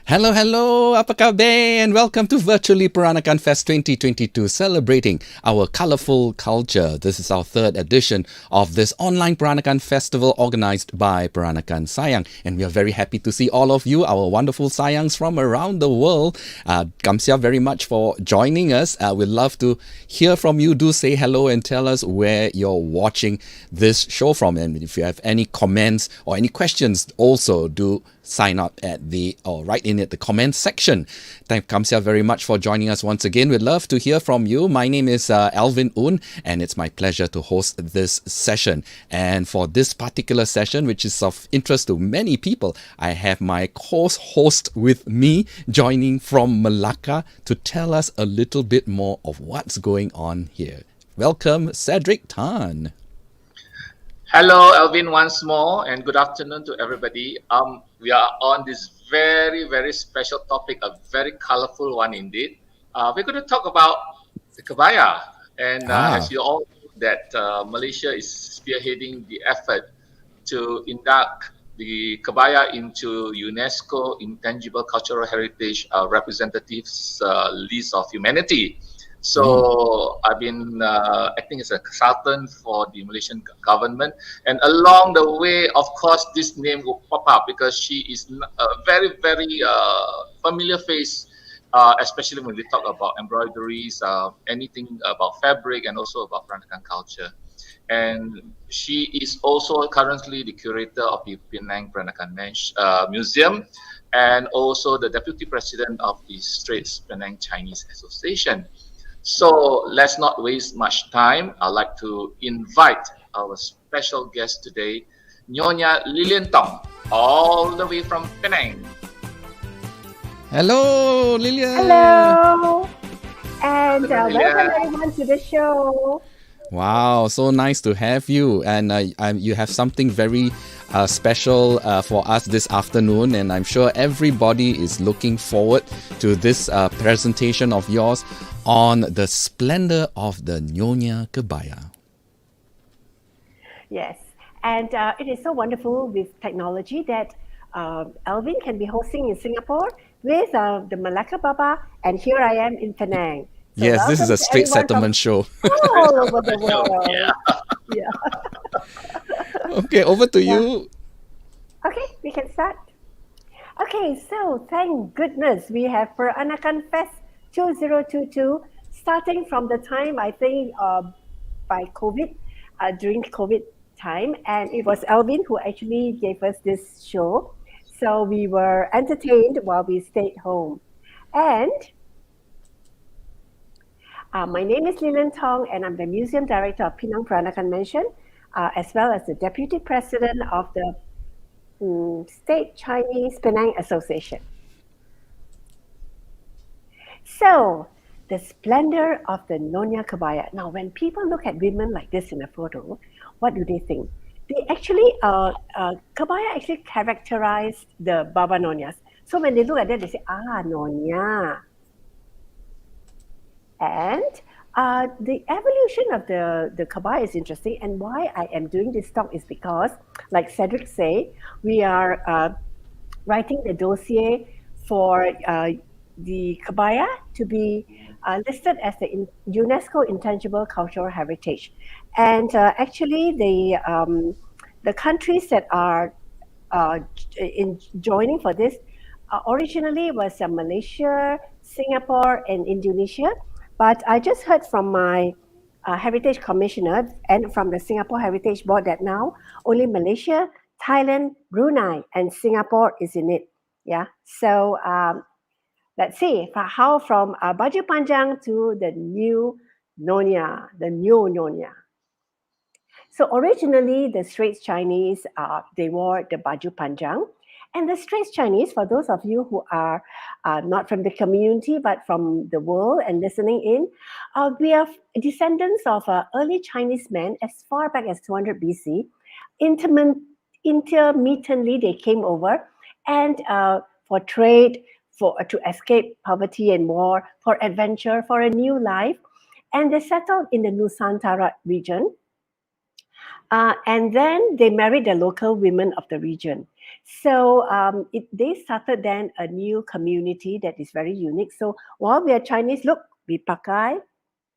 Hello, hello, apa khabar? And welcome to Virtually Peranakan Fest 2022, celebrating our colourful culture. This is our third edition of this online Peranakan festival organized by Peranakan Sayang. And we are very happy to see all of you, our wonderful Sayangs from around the world. Kamsia very much for joining us. We'd love to hear from you. Do say hello and tell us where you're watching this show from. And if you have any comments or any questions, also do sign up at the or write in at the comments section. Thank Kamsia very much for joining us once again. We'd love to hear from you. My name is Alvin Un, and it's my pleasure to host this session. And for this particular session, which is of interest to many people, I have my host with me joining from Malacca to tell us a little bit more of what's going on here. Welcome, Cedric Tan. Hello, Alvin, once more, and good afternoon to everybody. We are on this very special topic, a very colorful one indeed. We're going to talk about the Kebaya, and as you all know, that Malaysia is spearheading the effort to induct the Kebaya into UNESCO Intangible Cultural Heritage representatives list of humanity. So I've been acting as a consultant for the Malaysian government, and along the way, of course, this name will pop up because she is a very familiar face, especially when we talk about embroideries, anything about fabric, and also about Peranakan culture. And she is also currently the curator of the Penang Peranakan Museum, and also the deputy president of the Straits Penang Chinese Association. So let's not waste much time. I'd like to invite our special guest today, Nyonya Lillian Tong, all the way from Penang. Hello, Lillian. Hello. And welcome everyone to the show. Wow, so nice to have you. And you have something very special for us this afternoon. And I'm sure everybody is looking forward to this presentation of yours on the splendor of the Nyonya Kebaya. Yes, and it is so wonderful with technology that Alvin can be hosting in Singapore with the Malacca Baba, and here I am in Penang. So yes, this is a straight settlement show. All over the world. Yeah. Okay, over to you. Okay, we can start. Okay, so thank goodness we have Peranakan Fest 2022, starting from the time, I think, by COVID, during COVID time. And it was Alvin who actually gave us this show. So we were entertained while we stayed home. And my name is Lillian Tong, and I'm the Museum Director of Penang Peranakan Mansion, as well as the Deputy President of the State Chinese Penang Association. So, the splendor of the Nyonya Kebaya. Now, when people look at women like this in a photo, what do they think? They actually, Kebaya actually characterized the Baba Nonyas. So when they look at that, they say, Nyonya. And the evolution of the Kebaya is interesting. And why I am doing this talk is because, like Cedric said, we are writing the dossier for the Kebaya to be listed as the UNESCO Intangible Cultural Heritage. And actually, the countries that are in joining for this originally was Malaysia, Singapore, and Indonesia. But I just heard from my Heritage Commissioner and from the Singapore Heritage Board that now only Malaysia, Thailand, Brunei, and Singapore is in it. Yeah. So let's see how from Baju Panjang to the new Nyonya, the new Nyonya. So originally, the Straits Chinese, they wore the Baju Panjang. And the Straits Chinese, for those of you who are not from the community, but from the world and listening in, we are descendants of early Chinese men as far back as 200 BC. Intermittently, they came over and for trade, to escape poverty and war, for adventure, for a new life. And they settled in the Nusantara region. And then they married the local women of the region. So they started then a new community that is very unique. So while we are Chinese, look, we pakai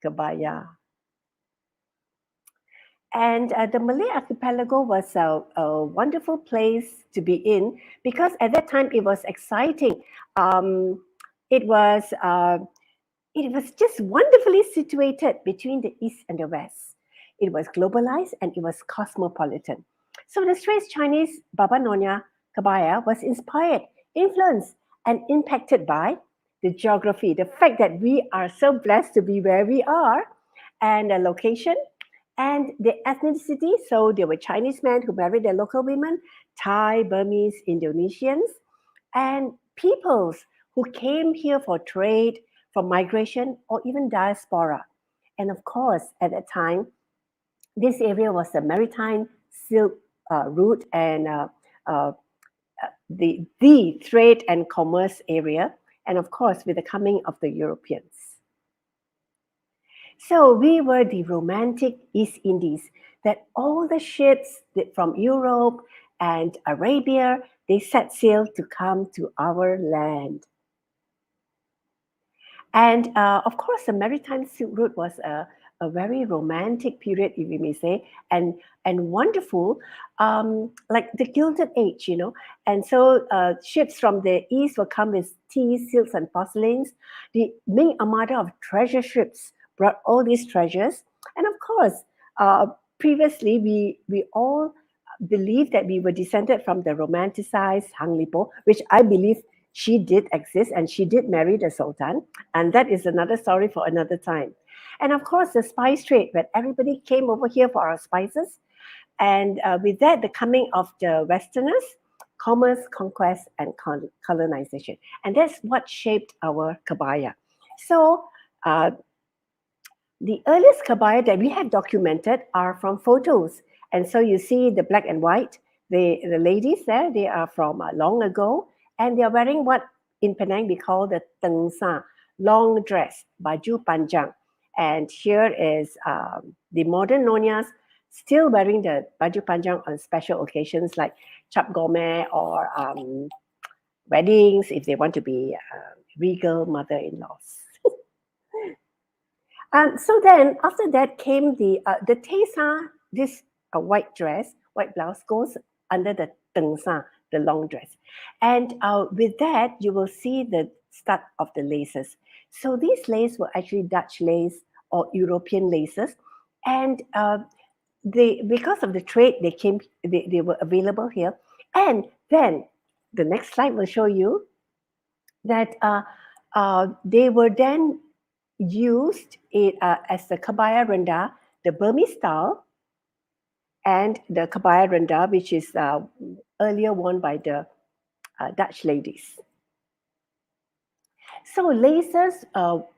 kebaya. And the Malay archipelago was a wonderful place to be in because at that time it was exciting. Um, it was uh, it was just wonderfully situated between the East and the West. It was globalized and it was cosmopolitan. So the Straits Chinese Baba Nyonya Kebaya was inspired, influenced, and impacted by the geography, the fact that we are so blessed to be where we are, and the location and the ethnicity. So there were Chinese men who married their local women, Thai, Burmese, Indonesians, and peoples who came here for trade, for migration, or even diaspora. And of course, at that time, this area was the Maritime Silk Route and uh, the trade and commerce area. And of course, with the coming of the Europeans. So we were the romantic East Indies, that all the ships from Europe and Arabia, they set sail to come to our land. And of course, the Maritime Silk Route was a very romantic period, if we may say, and wonderful, like the Gilded Age, you know. And so ships from the east will come with tea, silks, and porcelains. The main armada of treasure ships brought all these treasures. And of course, uh, previously we all believed that we were descended from the romanticized Hang Lipo, which I believe she did exist and she did marry the Sultan. And that is another story for another time. And of course, the spice trade, where everybody came over here for our spices. And with that, the coming of the Westerners, commerce, conquest, and colonization. And that's what shaped our kebaya. So the earliest kebaya that we have documented are from photos. And so you see the black and white, the ladies there, they are from long ago, and they are wearing what in Penang we call the tengsa, long dress, baju panjang. And here is the modern nonyas still wearing the baju panjang on special occasions like cap gome or weddings if they want to be regal mother-in-laws. So then after that came the tesa, this white dress, white blouse goes under the tengsa, the long dress. And with that, you will see the start of the laces. So these laces were actually Dutch lace or European laces. And because of the trade, they were available here. And then the next slide will show you that they were then used as the kebaya renda, the Burmese style, and the kebaya renda, which is earlier worn by the Dutch ladies. So laces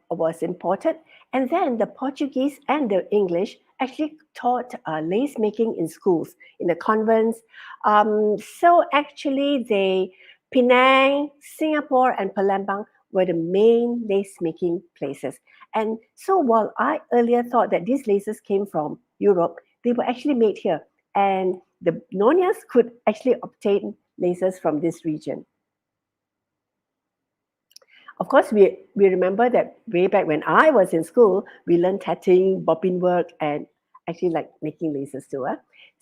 was imported, and then the Portuguese and the English actually taught lace making in schools, in the convents. So actually, Penang, Singapore, and Palembang were the main lace making places. And so while I earlier thought that these laces came from Europe, they were actually made here. And the Nonyas could actually obtain laces from this region. Of course, we remember that way back when I was in school, we learned tatting, bobbin work, and actually like making laces too.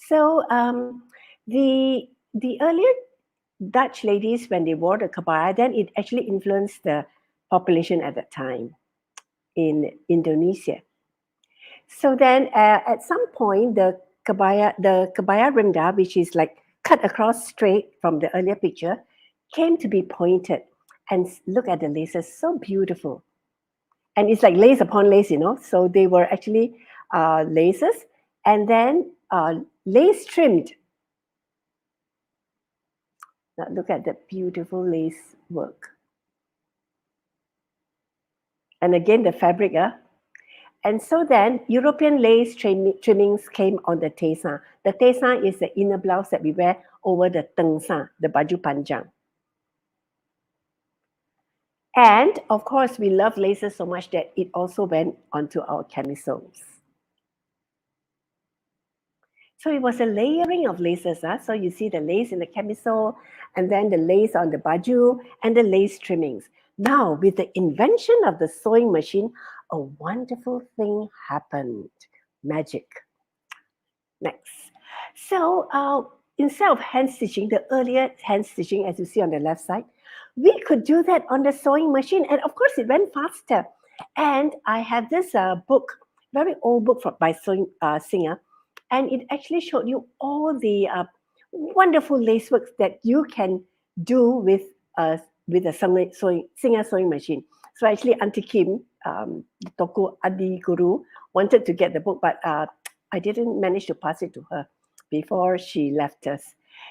So the earlier Dutch ladies, when they wore the kebaya, then it actually influenced the population at that time in Indonesia. So then at some point, the kebaya renda, which is like cut across straight from the earlier picture, came to be pointed. And look at the laces, so beautiful. And it's like lace upon lace, you know. So they were actually laces and then lace trimmed. Now look at the beautiful lace work. And again, the fabric. And so then European lace trimmings came on the tesa. The tesa is the inner blouse that we wear over the tengsa, the baju panjang. And of course, we love laces so much that it also went onto our camisoles. So it was a layering of laces. So you see the lace in the camisole, and then the lace on the baju, and the lace trimmings. Now, with the invention of the sewing machine, a wonderful thing happened. Magic. Next. So instead of hand stitching, the earlier hand stitching, as you see on the left side, we could do that on the sewing machine. And of course, it went faster. And I have this book, very old book by sewing Singer, and it actually showed you all the wonderful lace works that you can do with a Singer sewing machine. So actually, Auntie Kim, the Toko Adi Guru, wanted to get the book, but I didn't manage to pass it to her before she left us.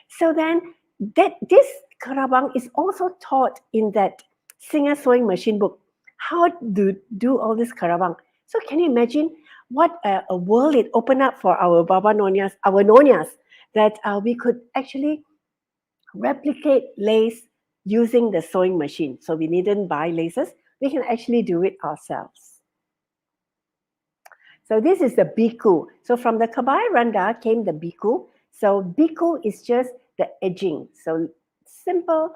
So then this Karabang is also taught in that Singer sewing machine book. How to do all this Karabang. So can you imagine what a world it opened up for our Baba Nonyas, our Nonyas, that we could actually replicate lace using the sewing machine. So we needn't buy laces. We can actually do it ourselves. So this is the biku. So from the Kebaya Randa came the biku. So biku is just the edging. So simple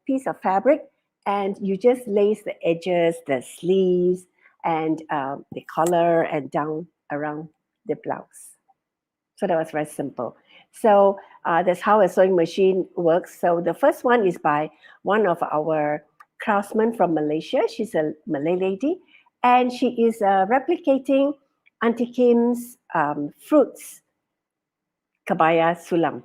piece of fabric, and you just lace the edges, the sleeves, and the collar, and down around the blouse. So that was very simple. So that's how a sewing machine works. So the first one is by one of our craftsmen from Malaysia. She's a Malay lady, and she is replicating Auntie Kim's fruits Kebaya Sulam.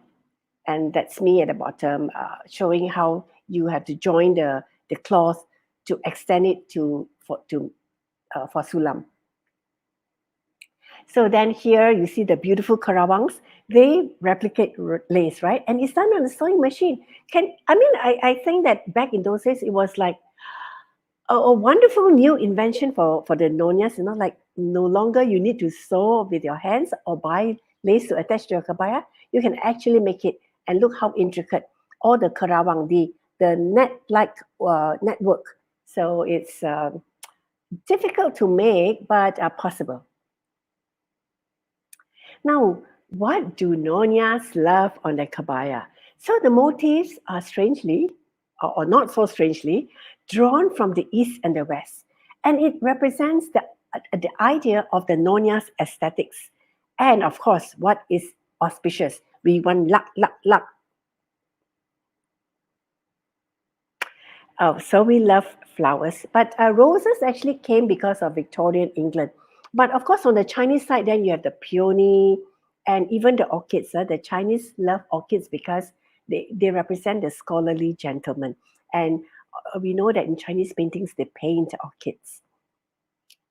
And that's me at the bottom, showing how you have to join the cloth to extend it for Sulam. So then here you see the beautiful karawangs. They replicate lace, right? And it's done on a sewing machine. I think that back in those days, it was like a wonderful new invention for the nonyas, like no longer you need to sew with your hands or buy lace to attach to your kabaya. You can actually make it, and look how intricate. All the karawang, the net-like network. So it's difficult to make, but possible. Now, what do nonyas love on their kabaya? So the motifs are strangely, or not so strangely, drawn from the east and the west. And it represents the idea of the nonya's aesthetics. And of course, what is auspicious? We want luck, luck, luck. So we love flowers. But roses actually came because of Victorian England. But of course, on the Chinese side, then you have the peony and even the orchids. The Chinese love orchids because they represent the scholarly gentleman. And we know that in Chinese paintings, they paint orchids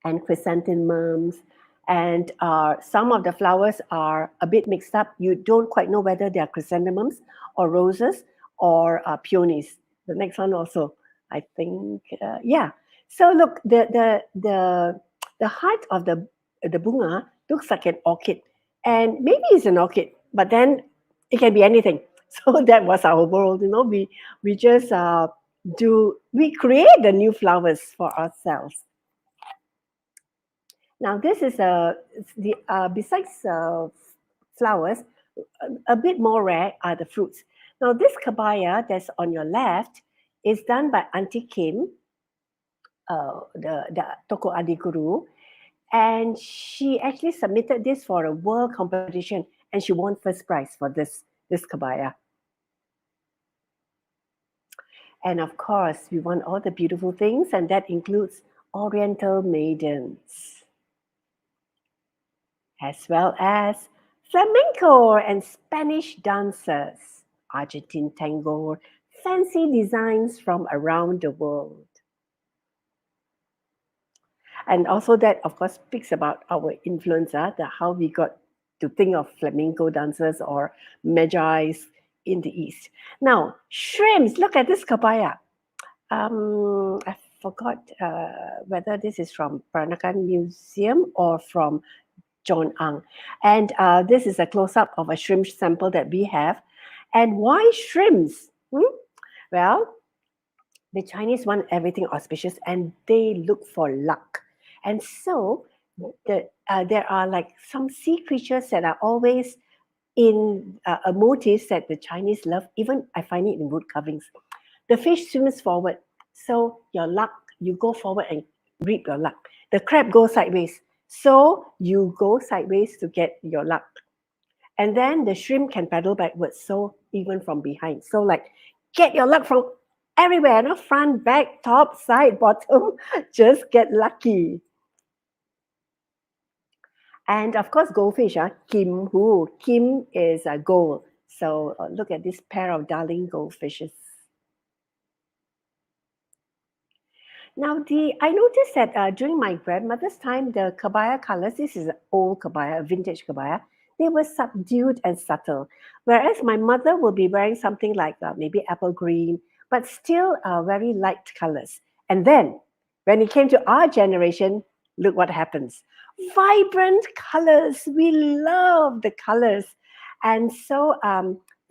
and chrysanthemums. And some of the flowers are a bit mixed up. You don't quite know whether they are chrysanthemums or roses or peonies. The next one also, I think, yeah. So look, the heart of the bunga looks like an orchid, and maybe it's an orchid, but then it can be anything. So that was our world, we just we create the new flowers for ourselves. Now this is besides flowers, a bit more rare are the fruits. Now this kabaya that's on your left is done by Auntie Kim, the Toko Adi Guru, and she actually submitted this for a world competition, and she won first prize for this kabaya. And of course, we want all the beautiful things, and that includes Oriental maidens, as well as flamenco and Spanish dancers, Argentine tango, fancy designs from around the world. And also that, of course, speaks about our influence, how we got to think of flamenco dancers or magi's in the East. Now, shrimps, look at this kabaya. I forgot whether this is from Peranakan Museum or from John Ang. And this is a close-up of a shrimp sample that we have. And why shrimps? Well, the Chinese want everything auspicious, and they look for luck. And so there are like some sea creatures that are always in a motif that the Chinese love. Even I find it in wood carvings. The fish swims forward, so your luck, you go forward and reap your luck. The crab goes sideways, so you go sideways to get your luck. And then the shrimp can paddle backwards, so even from behind. So like get your luck from everywhere, no front, back, top, side, bottom. Just get lucky. And of course, goldfish, Kim Hu. Kim is a gold. So look at this pair of darling goldfishes. Now, I noticed that during my grandmother's time, the kebaya colors, this is an old kebaya, a vintage kebaya, they were subdued and subtle. Whereas my mother will be wearing something like maybe apple green, but still very light colors. And then when it came to our generation, look what happens. Vibrant colors. We love the colors. And so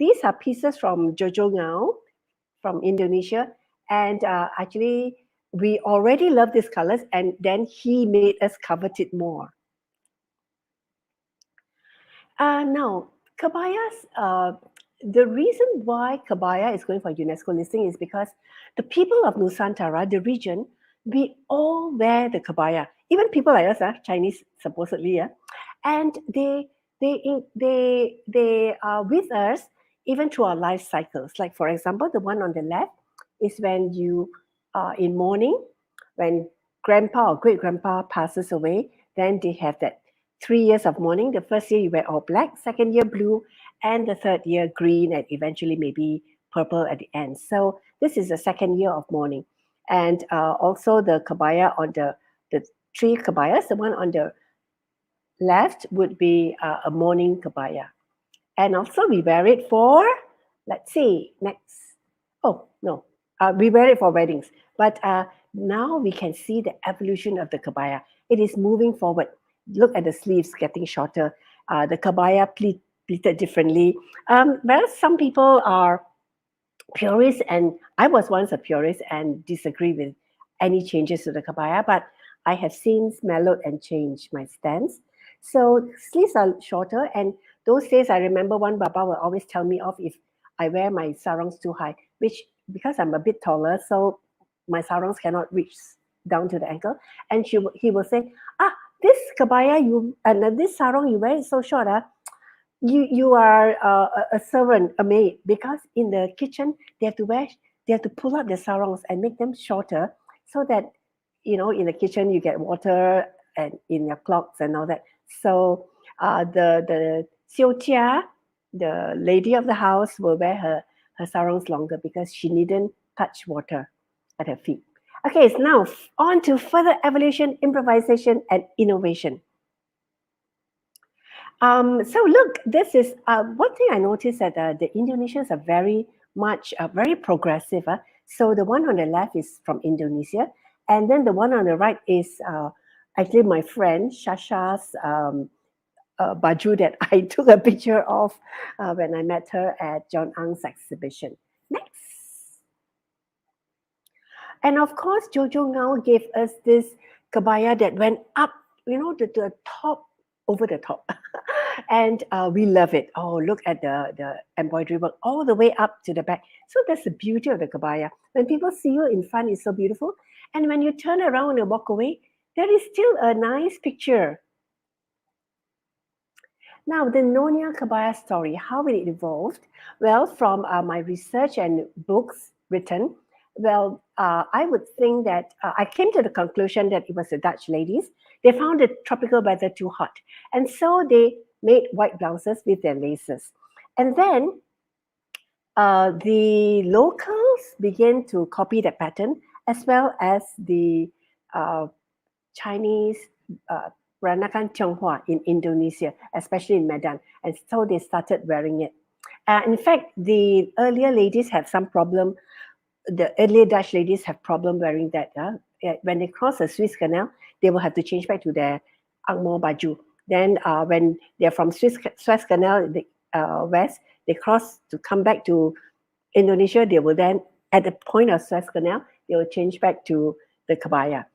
these are pieces from Jojo Ngau from Indonesia. And actually, we already love these colors, and then he made us covet it more. Now, Kebaya's, the reason why Kebaya is going for UNESCO listing is because the people of Nusantara, the region, we all wear the Kebaya. Even people like us, Chinese supposedly, and they are with us even through our life cycles. Like for example, the one on the left is when you are in mourning, when grandpa or great grandpa passes away, then they have that 3 years of mourning. The first year you wear all black, second year blue, and the third year green, and eventually maybe purple at the end. So this is the second year of mourning. And also the kebaya on the three kebayas, the one on the left would be a mourning kebaya. And also we wear it for, let's see, next. Oh, no, we wear it for weddings. But now we can see the evolution of the kebaya. It is moving forward. Look at the sleeves getting shorter. The kebaya pleated differently. Whereas some people are purists, and I was once a purist and disagree with any changes to the kebaya, but I have since mellowed and changed my stance. So sleeves are shorter, and those days I remember one Baba will always tell me off if I wear my sarongs too high, which because I'm a bit taller, so my sarongs cannot reach down to the ankle. And he will say, this kebaya and this sarong you wear is so short, you are a servant, a maid, because in the kitchen they have to pull up the sarongs and make them shorter so that in the kitchen you get water and in your clogs and all that. So the xiujia, the lady of the house, will wear her sarongs longer because she needn't touch water at her feet. Okay, so now on to further evolution, improvisation, and innovation. So look, this is one thing I noticed that the Indonesians are very much very progressive. So the one on the left is from Indonesia, and then the one on the right is actually my friend Shasha's baju that I took a picture of when I met her at John Ang's exhibition. Next. And of course, Jojo Ngau gave us this kebaya that went up, the top, over the top. And we love it. Oh, look at the embroidery work all the way up to the back. So that's the beauty of the kebaya. When people see you in front, it's so beautiful. And when you turn around and walk away, there is still a nice picture. Now, the Nyonya Kebaya story, how it evolved? Well, from my research and books written, well, I would think that I came to the conclusion that it was the Dutch ladies. They found the tropical weather too hot. And so they made white blouses with their laces. And then the locals began to copy that pattern, as well as the Chinese Peranakan Tionghoa in Indonesia, especially in Medan. And so they started wearing it. In fact, the earlier ladies had some problem. The earlier Dutch ladies have problem wearing that. When they cross the Suez Canal, they will have to change back to their Angmo baju. Then when they're from Suez Canal west, they cross to come back to Indonesia. They will then, at the point of Suez Canal, they will change back to the kebaya.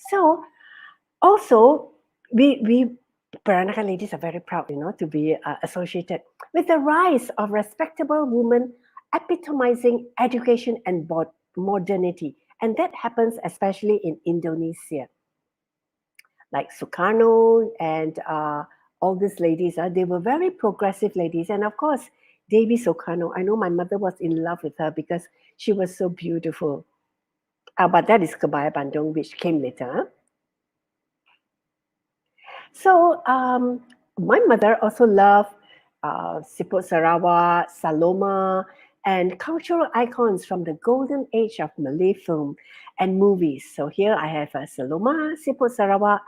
So also, we Peranakan ladies are very proud, to be associated with the rise of respectable women epitomizing education and modernity. And that happens especially in Indonesia. Like Sukarno and all these ladies, they were very progressive ladies. And of course, Devi Sukarno, I know my mother was in love with her because she was so beautiful. But that is Kebaya Bandung, which came later. So my mother also loved Siput Sarawak, Saloma, and cultural icons from the golden age of Malay film and movies. So here I have Saloma, Siput Sarawak,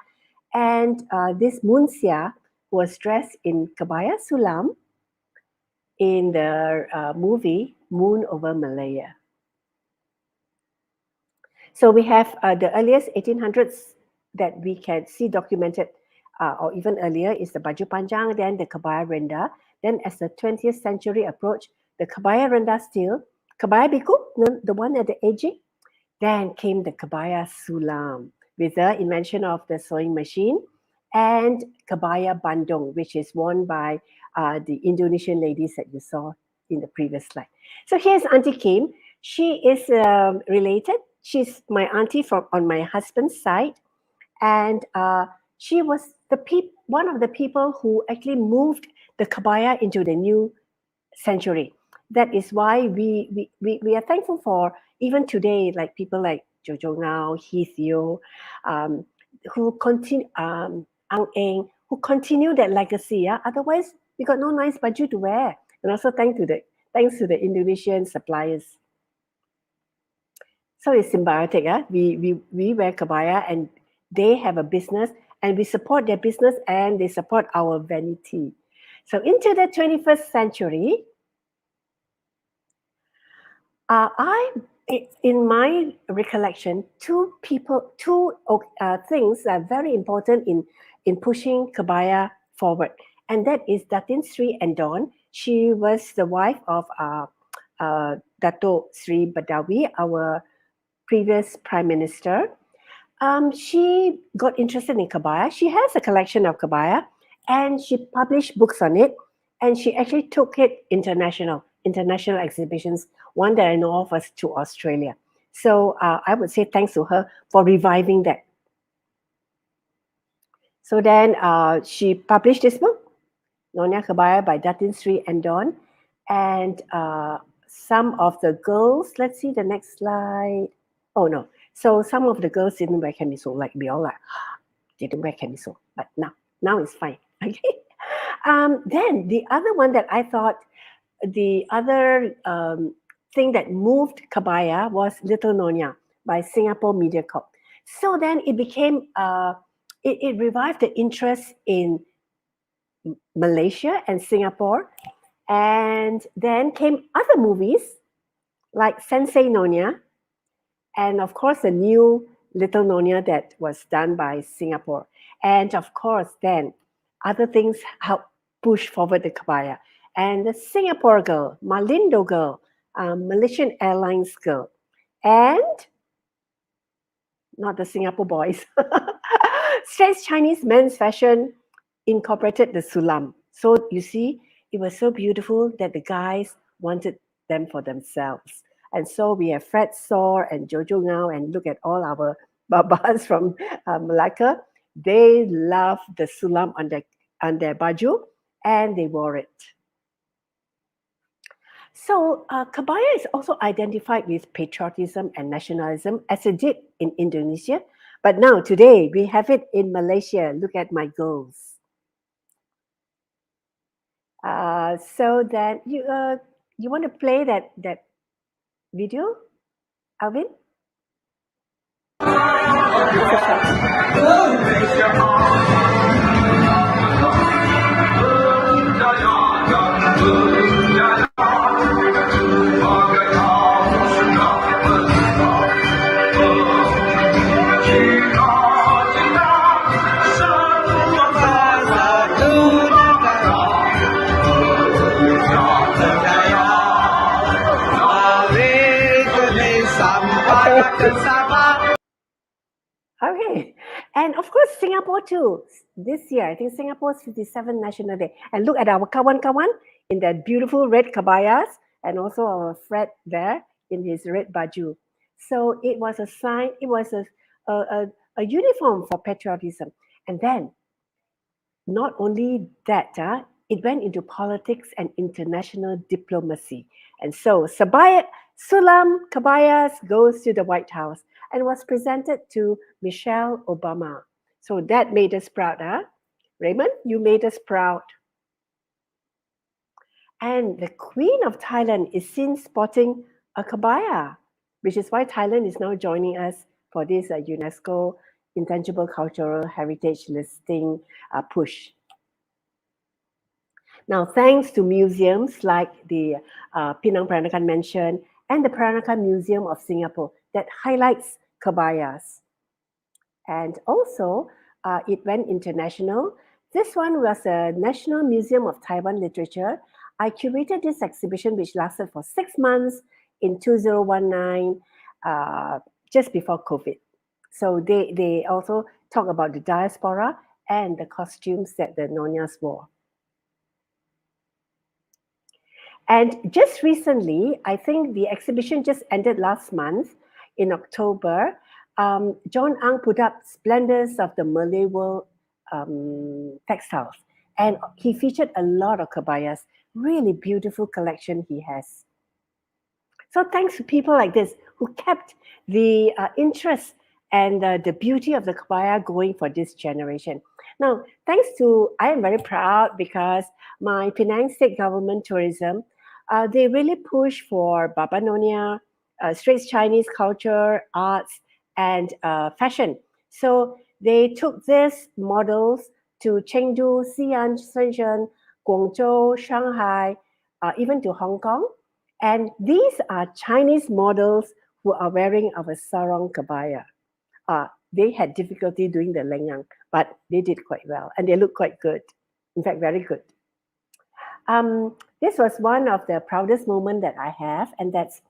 and this Munsia was dressed in Kebaya Sulam in the movie Moon Over Malaya. So we have the earliest 1800s that we can see documented, or even earlier, is the Baju Panjang, then the Kebaya Renda. Then as the 20th century approached, the Kebaya Renda still, Kebaya Biku, the one at the edging. Then came the Kebaya Sulam with the invention of the sewing machine, and Kebaya Bandung, which is worn by the Indonesian ladies that you saw in the previous slide. So here's Auntie Kim. She is related. She's my auntie on my husband's side, and she was one of the people who actually moved the Kebaya into the new century. That is why we are thankful for, even today, like people like Jojo Ngao, Heath Yeo, who continue, Ang Eng, who continue that legacy. Yeah? Otherwise, we got no nice baju to wear. And also thanks to the Indonesian suppliers. So it's symbiotic. Yeah? We wear Kebaya and they have a business, and we support their business and they support our vanity. So into the 21st century, in my recollection, two things are very important in pushing Kebaya forward, and that is Datin Sri Endon. She was the wife of Dato Sri Badawi, our previous prime minister. She got interested in Kebaya. She has a collection of Kebaya, and she published books on it, and she actually took it international exhibitions. One that I know of was to Australia. So I would say thanks to her for reviving that. So then she published this book, Nyonya Kebaya by Datin Sri Endon, and some of the girls, let's see the next slide. Oh no, so some of the girls didn't wear camisole, like we all didn't wear camisole, but now it's fine. Okay. Then the other one that I thought, the other thing that moved Kebaya was Little Nyonya by Singapore Media Corp. So then it became, it revived the interest in Malaysia and Singapore. And then came other movies like Sensei Nyonya, and of course the new Little Nyonya that was done by Singapore. And of course then other things helped push forward the Kebaya. And the Singapore girl, Malindo girl, Malaysian Airlines girl, and not the Singapore boys. Straight Chinese men's fashion incorporated the sulam. So you see, it was so beautiful that the guys wanted them for themselves. And so we have Fred Saw and Jojo Ngao, and look at all our babas from Malacca. They love the sulam on their baju, and they wore it. So Kebaya is also identified with patriotism and nationalism, as it did in Indonesia. But now, today, we have it in Malaysia. Look at my girls. So that you want to play that video, Alvin? Okay, And of course, Singapore too. This year, I think Singapore's 57th National Day. And look at our kawan-kawan in that beautiful red kabayas, and also our Fred there in his red baju. So it was a sign, it was a uniform for patriotism. And then, not only that, it went into politics and international diplomacy. And so Sulam Kabayas goes to the White House and was presented to Michelle Obama. So that made us proud, huh? Raymond, you made us proud. And the Queen of Thailand is seen sporting a kabaya, which is why Thailand is now joining us for this UNESCO Intangible Cultural Heritage listing push. Now, thanks to museums like the Penang Peranakan Mansion and the Peranakan Museum of Singapore that highlights kabayas. And also, it went international. This one was a National Museum of Taiwan Literature. I curated this exhibition, which lasted for 6 months in 2019, just before COVID. So they also talk about the diaspora and the costumes that the Nyonyas wore. And just recently, I think the exhibition just ended last month in October. John Ang put up Splendors of the Malay World textiles. And he featured a lot of kabayas. Really beautiful collection he has. So thanks to people like this who kept the interest and the beauty of the kabaya going for this generation. Now, thanks to, I am very proud because my Penang State Government Tourism, they really push for Baba Nyonya, Straits Chinese culture, arts, and fashion. So they took these models to Chengdu, Xi'an, Shenzhen, Guangzhou, Shanghai, even to Hong Kong. And these are Chinese models who are wearing our sarong kabaya. They had difficulty doing the lengang, but they did quite well and they look quite good. In fact, very good. This was one of the proudest moments that I have, and that's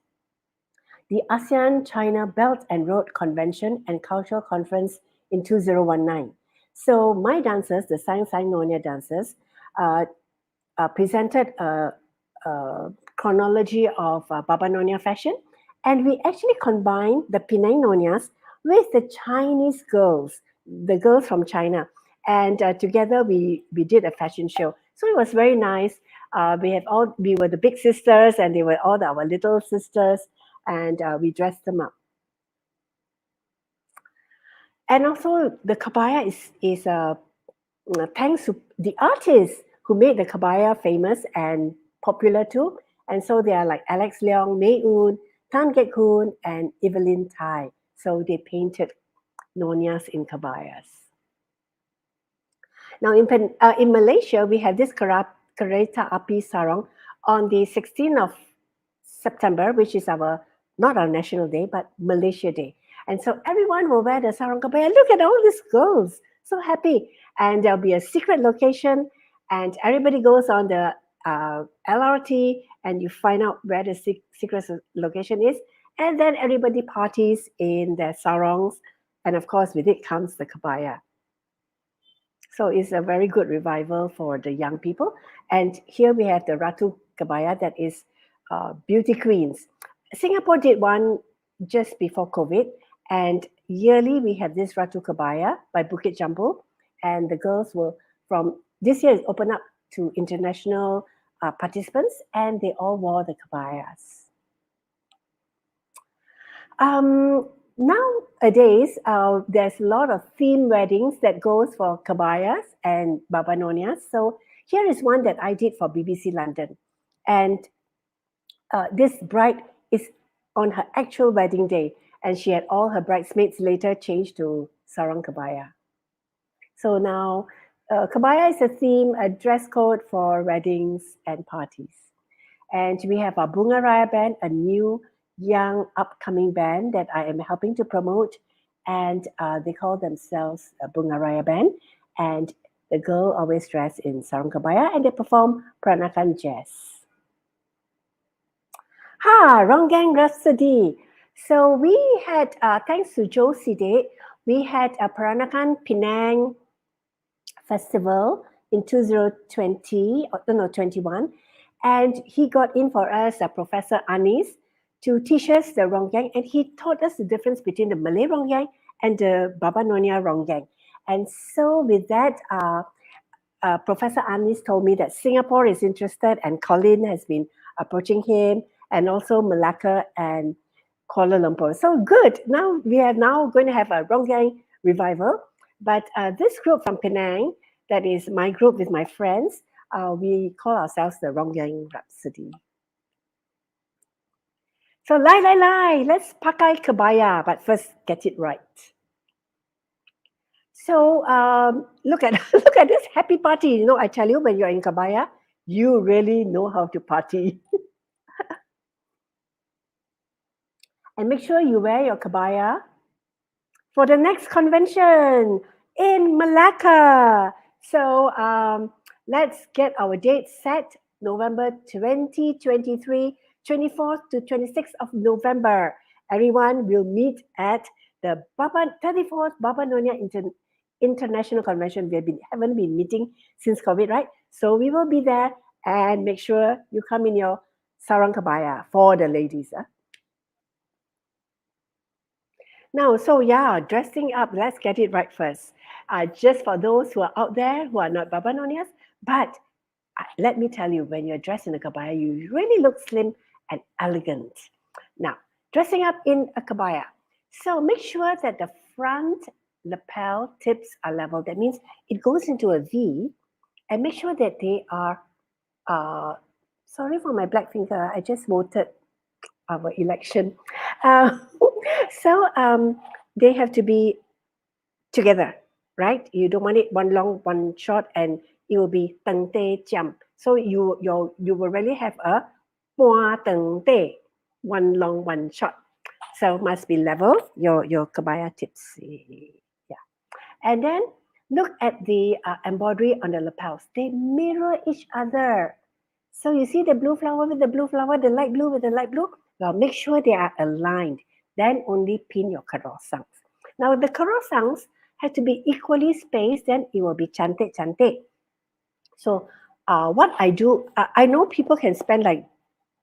the ASEAN-China Belt and Road Convention and Cultural Conference in 2019. So my dancers, the Sang Sang Nyonya dancers, presented a chronology of Baba Nyonya fashion, and we actually combined the Penang Nyonyas with the Chinese girls, the girls from China, and together we did a fashion show. So it was very nice. We were the big sisters, and they were all our little sisters, and we dressed them up. And also the kabaya is thanks to the artists who made the kabaya famous and popular too. And so they are like Alex Leong, May Un, Tan Kek Hoon, and Evelyn Tai. So they painted Nyonyas in kabayas. Now in Malaysia, we have this Kereta Api Sarong on the 16th of September, which is not our national day, but Malaysia Day. And so everyone will wear the sarong kabaya. Look at all these girls, so happy. And there'll be a secret location, and everybody goes on the LRT, and you find out where the secret location is. And then everybody parties in their sarongs. And of course, with it comes the kabaya. So it's a very good revival for the young people. And here we have the Ratu Kabaya, that is beauty queens. Singapore did one just before COVID. And yearly we have this Ratu Kabaya by Bukit Jambu. And the girls will, from this year, it's open up to international participants, and they all wore the kabayas. Nowadays, there's a lot of theme weddings that goes for kabayas and Baba Nyonyas. So here is one that I did for BBC London. And this bride is on her actual wedding day, and she had all her bridesmaids later changed to sarong kabaya. So now, kabaya is a theme, a dress code for weddings and parties. And we have our Bunga Raya band, a new, young, upcoming band that I am helping to promote. And they call themselves a Bunga Raya band. And the girl always dressed in sarong kabaya, and they perform Peranakan jazz. Ronggang Rhapsody. So we had, thanks to Joe Side, we had a Peranakan Penang festival in 2020, or no, 21. And he got in for us, Professor Anis, to teach us the rongyang. And he taught us the difference between the Malay rongyang and the Baba Nyonya rongyang. And so with that, Professor Anis told me that Singapore is interested, and Colin has been approaching him, and also Malacca and Kuala Lumpur. So good. Now we are now going to have a rongyang revival. But this group from Penang, that is my group with my friends, we call ourselves the Rongyang Rhapsody. So let's pakai kebaya, but first get it right. So look at look at this happy party. You know, I tell you, when you're in kebaya, you really know how to party. And make sure you wear your kebaya for the next convention in Malacca. So let's get our date set. November 2023, 24th to 26th of November. Everyone will meet at the 34th Baba Nyonya International Convention. We haven't been meeting since COVID, right? So we will be there, and make sure you come in your sarang kebaya for the ladies. Now, so yeah, dressing up, let's get it right first. Just for those who are out there who are not Baba Nonyas, but let me tell you, when you're dressed in a kebaya, you really look slim and elegant. Now, dressing up in a kebaya. So make sure that the front lapel tips are level. That means it goes into a V, and make sure that they are, sorry for my black finger, I just voted our election. So they have to be together, right? You don't want it one long, one short, and it will be teng te jam. So you will really have a pua teng te, one long, one short. So must be level, your kebaya tips. Yeah. And then look at the embroidery on the lapels. They mirror each other. So you see the blue flower with the blue flower, the light blue with the light blue? Well, make sure they are aligned. Then only pin your karosangs. Now the karosangs have to be equally spaced, then it will be cantik. So what I do, I know people can spend like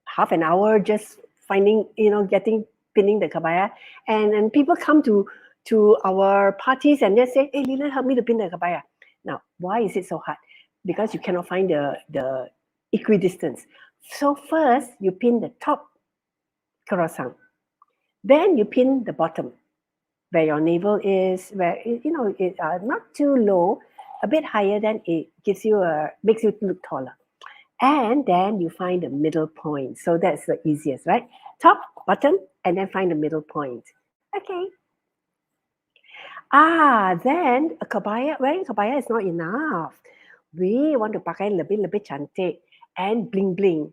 half an hour just finding, pinning the kebaya. And people come to our parties and they say, hey, Lillian, help me to pin the kebaya. Now, why is it so hard? Because you cannot find the equidistance. So first, you pin the top karosang. Then you pin the bottom, where your navel is, where, not too low, a bit higher, then it makes you look taller. And then you find the middle point. So that's the easiest, right? Top, bottom, and then find the middle point. Okay. Then wearing kebaya is not enough. We want to pakai lebih cantik and bling bling.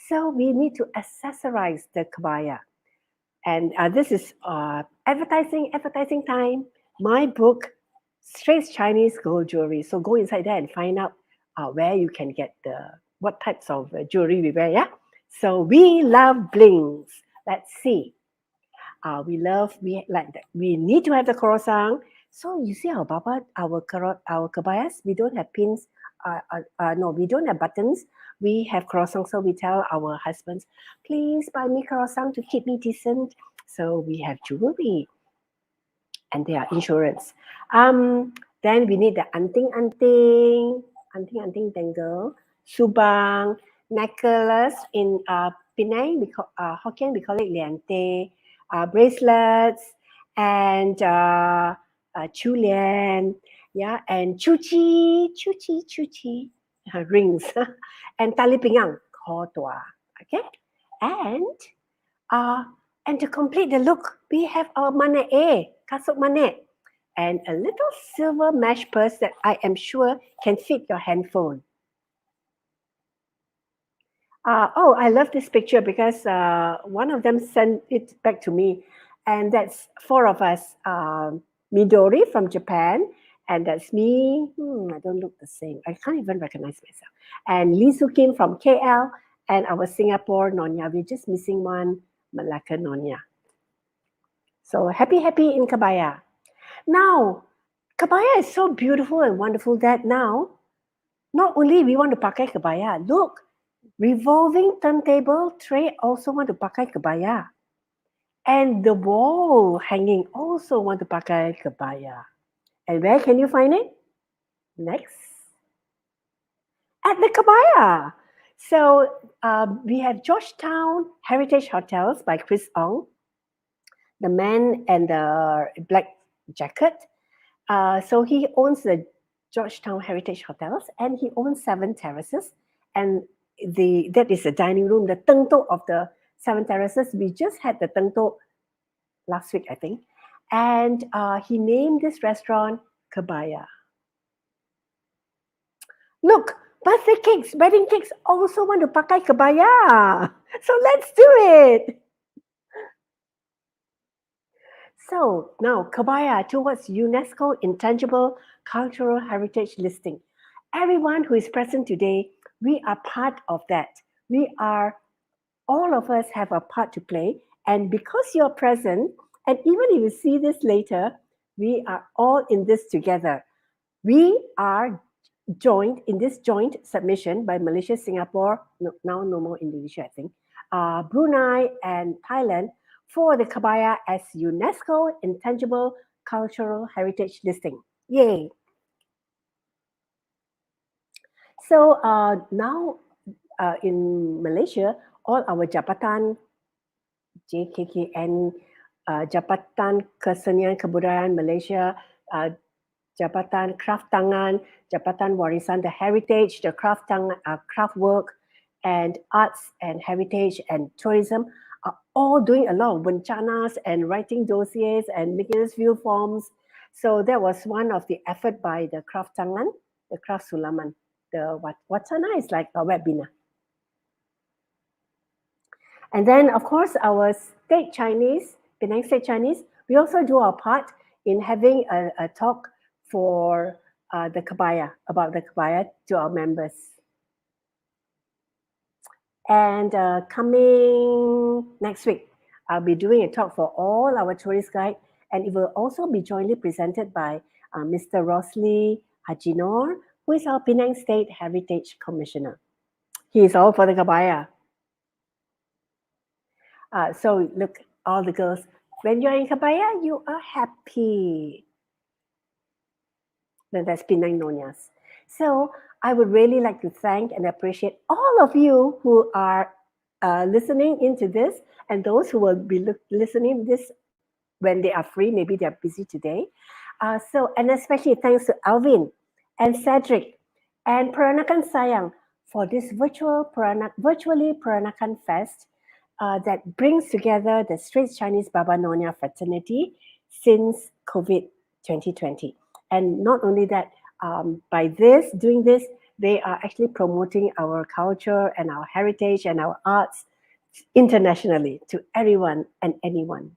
So we need to accessorize the kebaya. And this is advertising time. My book, Straight Chinese Gold Jewelry. So go inside there and find out where you can get what types of jewelry we wear. Yeah. So we love blings. Let's see. We need to have the korosang. So you see our kebayas, we don't have pins. No, we don't have buttons. We have korosang. So we tell our husbands, please buy me korosang to keep me decent. So we have jewelry and their insurance. Then we need the anting dangle, subang, necklace in Penang, Hokkien we call it liante, bracelets, and chulian, yeah, and chuchi, rings, and tali pinggang, kho tua, okay, and to complete the look, we have our manae, kasut manae, and a little silver mesh purse that I am sure can fit your handphone. I love this picture because one of them sent it back to me, and that's 4 of us. Midori from Japan, and that's me. I don't look the same. I can't even recognize myself. And Lee Sukin from KL, and our Singapore Nyonya. We're just missing one, Malacca Nyonya. So happy in Kebaya. Now, Kebaya is so beautiful and wonderful that now, not only we want to pakai Kebaya, look, revolving turntable tray also want to pakai Kebaya. And the wall hanging also want to pakai Kebaya. And where can you find it? Next. At the Kebaya. So we have Georgetown Heritage Hotels by Chris Ong, the man and the black jacket. So he owns the Georgetown Heritage Hotels and he owns 7 terraces. And that is the dining room, the tengtok of the 7 terraces. We just had the tengtok last week, I think. And he named this restaurant Kebaya. Look, birthday cakes, wedding cakes also want to pakai Kebaya. So let's do it. So now Kebaya towards UNESCO Intangible Cultural Heritage listing. Everyone who is present today, we are part of that. All of us have a part to play. And because you're present, and even if you see this later, we are all in this together. We are joined in this joint submission by Malaysia, Singapore, now no more Indonesia, I think, Brunei and Thailand for the Kebaya as UNESCO Intangible Cultural Heritage listing. Yay! So now in Malaysia, all our Jabatan JKKN, Jabatan Kesenian Kebudayaan Malaysia, Jabatan Craft Tangan, Jabatan Warisan the Heritage, the Craft work, and Arts and Heritage and Tourism are all doing a lot of bencanas and writing dossiers and making us fill forms. So that was one of the effort by the Craft Tangan, the Craft Sulaman. The Wacana is like a webinar. And then, of course, our state Chinese, Penang State Chinese, we also do our part in having a talk for the Kebaya, about the Kebaya to our members. And coming next week, I'll be doing a talk for all our tourist guide, and it will also be jointly presented by Mr. Rosli Hajinor, who is our Penang State Heritage Commissioner. He is all for the Kebaya. So look, all the girls, when you're in Kebaya, you are happy. Then that's Penang Nonyas. So I would really like to thank and appreciate all of you who are listening into this, and those who will be listening this when they are free. Maybe they are busy today. And especially thanks to Alvin and Cedric and Peranakan Sayang for this virtually Peranakan Fest that brings together the Straits Chinese Baba Nyonya fraternity since COVID 2020. And not only that, by doing this, they are actually promoting our culture and our heritage and our arts internationally to everyone and anyone.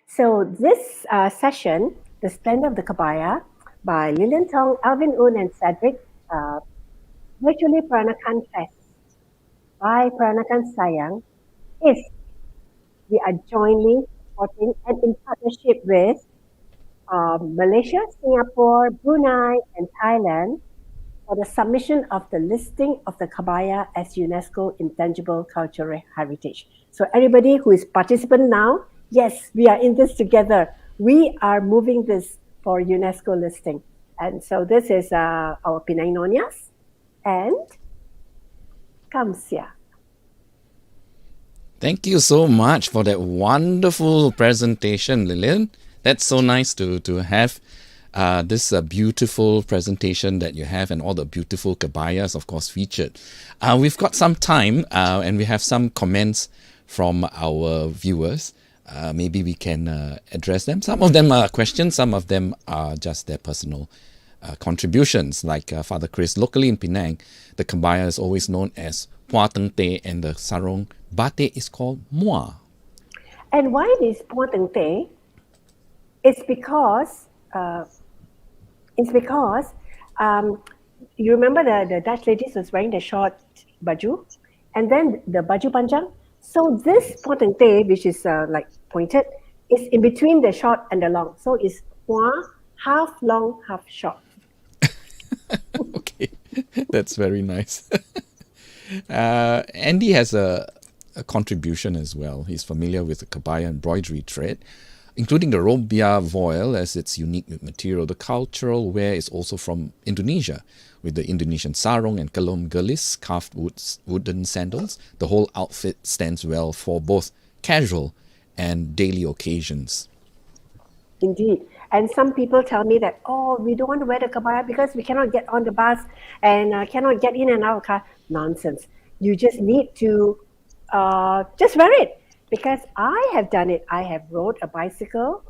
So this session, The Splendour of the Kebaya by Lillian Tong, Alvin Un and Cedric, virtually Peranakan Fest by Peranakan Sayang, is we are jointly supporting and in partnership with Malaysia, Singapore, Brunei, and Thailand for the submission of the listing of the Kebaya as UNESCO Intangible Cultural Heritage. So everybody who is participant now, yes, we are in this together. We are moving this for UNESCO listing. And so this is our Penang Nonyas and Kamsia. Thank you so much for that wonderful presentation, Lillian. That's so nice to have this beautiful presentation that you have, and all the beautiful kebayas, of course, featured. We've got some time and we have some comments from our viewers. Maybe we can address them. Some of them are questions, some of them are just their personal contributions. Like Father Chris, locally in Penang, the kebaya is always known as Pua Teng Te, and the sarong batik is called Mua. And why it is Pua Teng Te? It's because you remember the Dutch ladies was wearing the short baju, and then the baju panjang. So this potente, which is like pointed, is in between the short and the long. So it's half long, half short. Okay, that's very nice. Andy has a contribution as well. He's familiar with the Kebaya embroidery thread, including the robia voile as its unique material. The cultural wear is also from Indonesia, with the Indonesian sarong and kelom gelis, carved wooden sandals. The whole outfit stands well for both casual and daily occasions. Indeed. And some people tell me that, oh, we don't want to wear the kebaya because we cannot get on the bus and cannot get in and out of the car. Nonsense. You just need to just wear it. Because I have done it. I have rode a bicycle.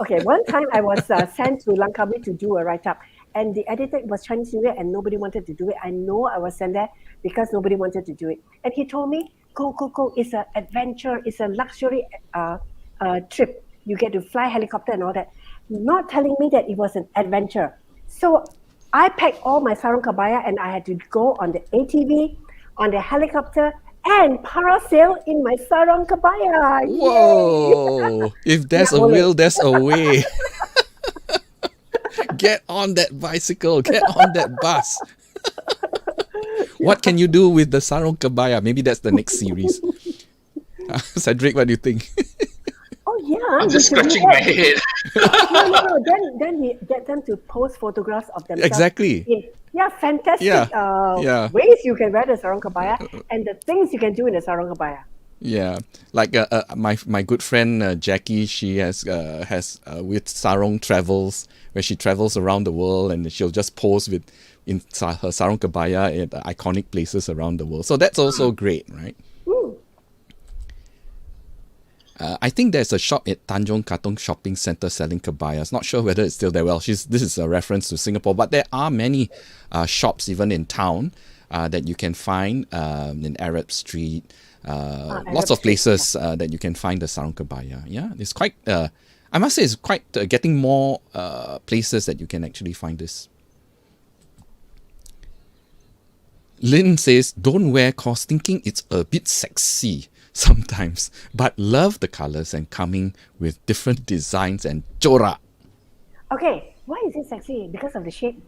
Okay, one time I was sent to Langkawi to do a write-up. And the editor was Chinese New Year and nobody wanted to do it. I know I was sent there because nobody wanted to do it. And he told me, go. It's an adventure. It's a luxury trip. You get to fly helicopter and all that. Not telling me that it was an adventure. So I packed all my sarong kebaya and I had to go on the ATV, on the helicopter, and parasail in my sarong kebaya. Whoa! If there's a will, there's a way. Get on that bicycle. Get on that bus. What can you do with the sarong kebaya? Maybe that's the next series. Cedric, what do you think? Oh yeah, I'm just scratching my head. No. Then we get them to post photographs of themselves. Exactly. Fantastic ways you can wear the sarong kebaya and the things you can do in the sarong kebaya. Yeah, like my good friend Jackie, she has with sarong travels, where she travels around the world and she'll just pose with her sarong kebaya at iconic places around the world. So that's also great, right? I think there's a shop at Tanjong Katong Shopping Centre selling kebayas. Not sure whether it's still there. Well, this is a reference to Singapore, but there are many shops even in town that you can find in Arab Street. Lots of places that you can find the sarong kebaya. Yeah, it's quite. I must say, it's quite getting more places that you can actually find this. Lynn says, "Don't wear cause thinking it's a bit sexy." Sometimes, but love the colors and coming with different designs and corak. Okay, why is it sexy? Because of the shape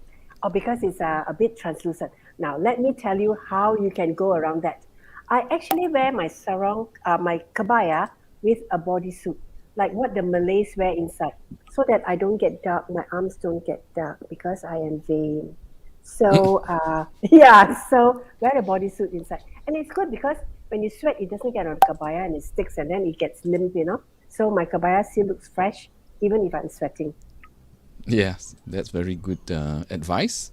or because it's a bit translucent? Now, let me tell you how you can go around that. I actually wear my sarong, my kebaya with a bodysuit, like what the Malays wear inside, so that I don't get dark, my arms don't get dark because I am vain. So, so wear a bodysuit inside. And it's good because when you sweat, it doesn't get on the kebaya and it sticks and then it gets limp, So my kebaya still looks fresh, even if I'm sweating. Yes, that's very good advice.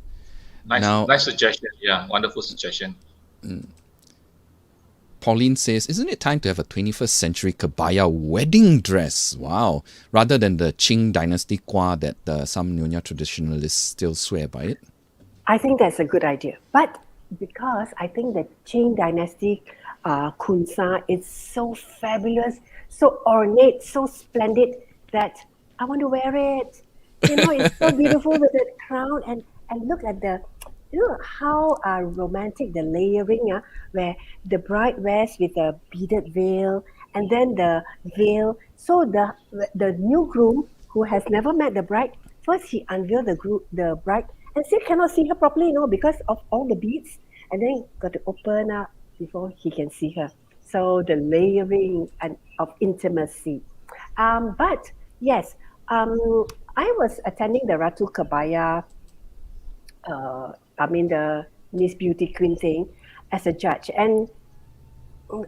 Nice suggestion. Yeah, wonderful suggestion. Pauline says, isn't it time to have a 21st century kebaya wedding dress? Wow. Rather than the Qing dynasty kwa that some Nyonya traditionalists still swear by it. I think that's a good idea. But because I think the Qing dynasty kunsa is so fabulous, so ornate, so splendid that I want to wear it. It's so beautiful with the crown and look at the, how romantic the layering, where the bride wears with a beaded veil and then the veil. So the new groom who has never met the bride, first he unveiled the bride and still cannot see her properly, because of all the beads, and then got to open up before he can see her. So the layering of intimacy. But yes, I was attending the Ratu Kebaya, the Miss Beauty Queen thing as a judge. And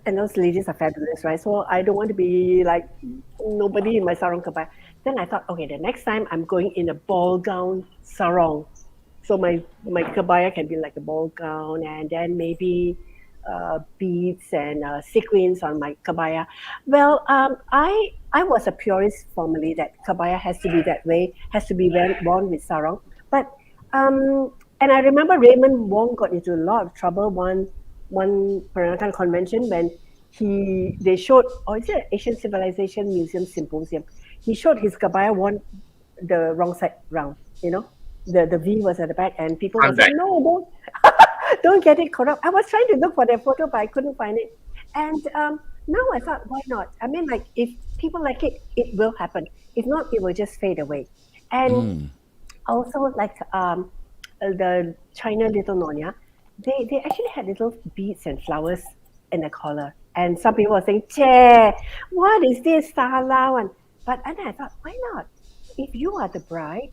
those ladies are fabulous, right? So I don't want to be like nobody in my sarong kebaya. Then I thought, okay, the next time I'm going in a ball gown sarong. So my kebaya can be like a ball gown and then maybe beads and sequins on my kebaya. Well, I was a purist formerly that kebaya has to be that way, has to be worn with sarong. But and I remember Raymond Wong got into a lot of trouble one Peranakan convention when they showed, or is it Asian Civilization Museum Symposium? He showed his kebaya worn the wrong side round, The V was at the back, and people were saying, no, don't get it corrupt. I was trying to look for that photo, but I couldn't find it. And now I thought, why not? I mean, like, if people like it, it will happen. If not, it will just fade away. And also, like the China Little Nyonya, they actually had little beads and flowers in the collar. And some people were saying, Che, what is this Sala one? But and I thought, why not? If you are the bride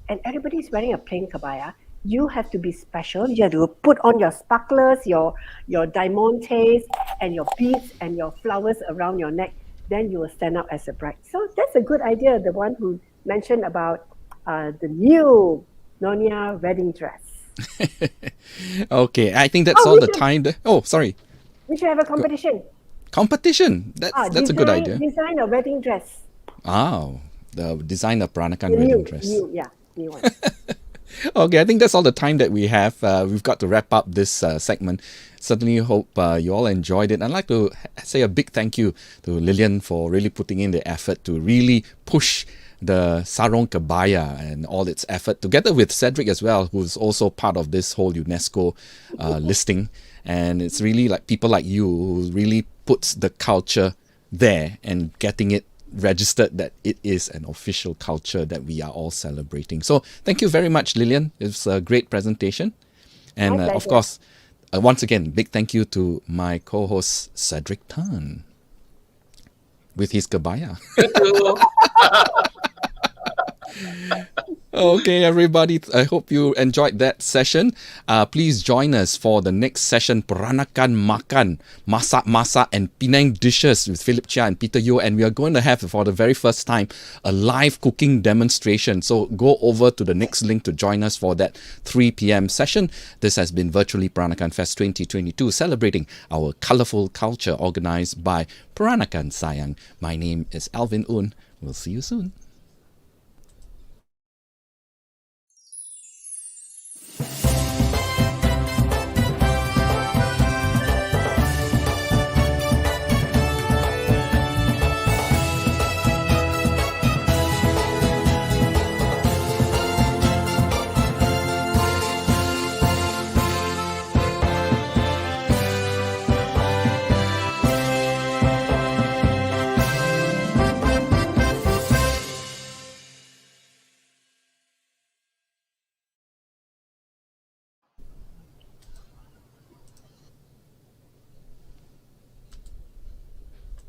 and everybody's wearing a plain kabaya, you have to be special. You have to put on your sparklers, your diamantes, and your beads and your flowers around your neck. Then you will stand out as a bride. So that's a good idea. The one who mentioned about the new Nyonya wedding dress. Okay, I think that's Oh, all we the should time. Oh, sorry. we should have a competition. Competition. That's a good idea. Design a wedding dress. Oh, the design of Peranakan The wedding dress. new one. Okay, I think that's all the time that we have. We've got to wrap up this segment. Certainly hope you all enjoyed it. I'd like to say a big thank you to Lillian for really putting in the effort to really push the Sarong Kebaya and all its effort, together with Cedric as well, who's also part of this whole UNESCO listing. And it's really like people like you who really puts the culture there and getting it registered that it is an official culture that we are all celebrating. So thank you very much, Lillian. It was a great presentation. And My of pleasure. course, once again, big thank you to my co-host Cedric Tan with his kebaya. You too. Okay, everybody. I hope you enjoyed that session. Please join us for the next session, Peranakan Makan, Masak-Masak and Penang Dishes with Philip Chia and Peter Yeo. And we are going to have, for the very first time, a live cooking demonstration. So go over to the next link to join us for that 3 p.m. session. This has been Virtually Peranakan Fest 2022, celebrating our colourful culture, organised by Peranakan Sayang. My name is Alvin Un. We'll see you soon.